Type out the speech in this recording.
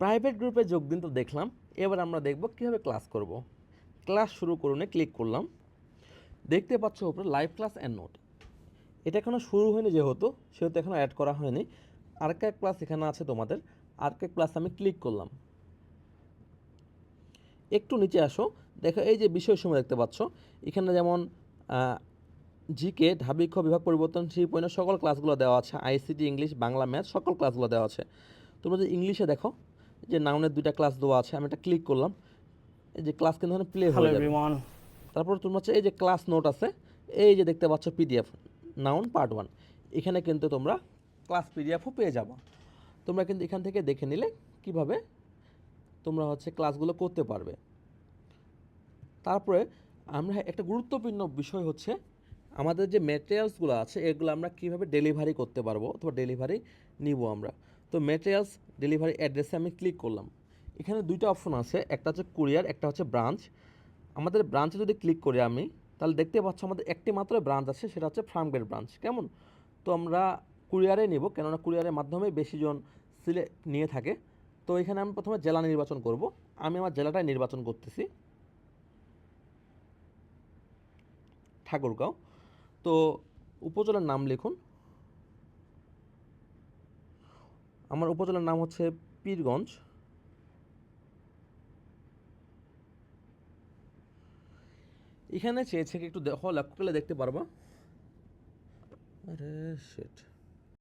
Private গ্রুপে যোগ দিন তো দেখলাম। এবার আমরা দেখব কীভাবে ক্লাস করব। ক্লাস শুরু করুনে ক্লিক করলাম। দেখতে পাচ্ছ উপরে লাইভ ক্লাস অ্যান্ড নোট। এটা এখনও শুরু হয়নি যেহেতু এখনও অ্যাড করা হয়নি। আরেকটা ক্লাস এখানে আছে তোমাদের, আরেকটা ক্লাস আমি ক্লিক করলাম। একটু নিচে আসো, দেখো এই যে বিষয়সমূহ দেখতে পাচ্ছ এখানে যেমন জিকে ঢাবিক্ষ বিভাগ পরিবর্তনশীল পয়েন্টের সকল ক্লাসগুলো দেওয়া আছে, আইসিটি ইংলিশ বাংলা ম্যাথ সকল ক্লাসগুলো দেওয়া আছে। তোমরা যে ইংলিশে দেখো যে নাউনের 2টা ক্লাস দেওয়া আছে, আমি এটা ক্লিক করলাম, এই যে ক্লাস কিন্তু প্লে হয়ে যাবে। তারপর তোমরা হচ্ছে এই যে ক্লাস নোট আছে, এই যে দেখতে পাচ্ছ পিডিএফ নাউন পার্ট 1, এখানে কিন্তু তোমরা ক্লাস পিডিএফও পেয়ে যাবো। তোমরা কিন্তু এখান থেকে দেখে নিলে কিভাবে তোমরা হচ্ছে ক্লাসগুলো করতে পারবে। তারপরে আমরা একটা গুরুত্বপূর্ণ বিষয় হচ্ছে আমাদের যে ম্যাটেরিয়ালসগুলো আছে এগুলো আমরা কীভাবে ডেলিভারি করতে পারবো অথবা ডেলিভারি নিব আমরা। তো ম্যাটেরিয়ালস ডেলিভারি অ্যাড্রেসে আমি ক্লিক করলাম। এখানে 2টা অপশন আছে, একটা হচ্ছে কুরিয়ার, একটা হচ্ছে ব্রাঞ্চ। আমাদের ব্রাঞ্চে যদি ক্লিক করি আমি, তাহলে দেখতে পাচ্ছ আমাদের একটি মাত্র ব্রাঞ্চ আছে, সেটা হচ্ছে ফার্মগেট ব্রাঞ্চ। কেমন? তো আমরা কুরিয়ারে নিব, কেননা কুরিয়ারের মাধ্যমে বেশিজন নিয়ে থাকে। তো এখানে আমি প্রথমে জেলা নির্বাচন করব। আমি আমার জেলাটাই নির্বাচন করতেছি, ঠাকুরগাঁও। তো উপজেলার নাম লিখুন। আমার উপজেলার নাম হচ্ছে পীরগঞ্জ। এখানে চেয়েছে কি একটু লক্ষ্য করলে দেখতে পারবা। আরে শিট,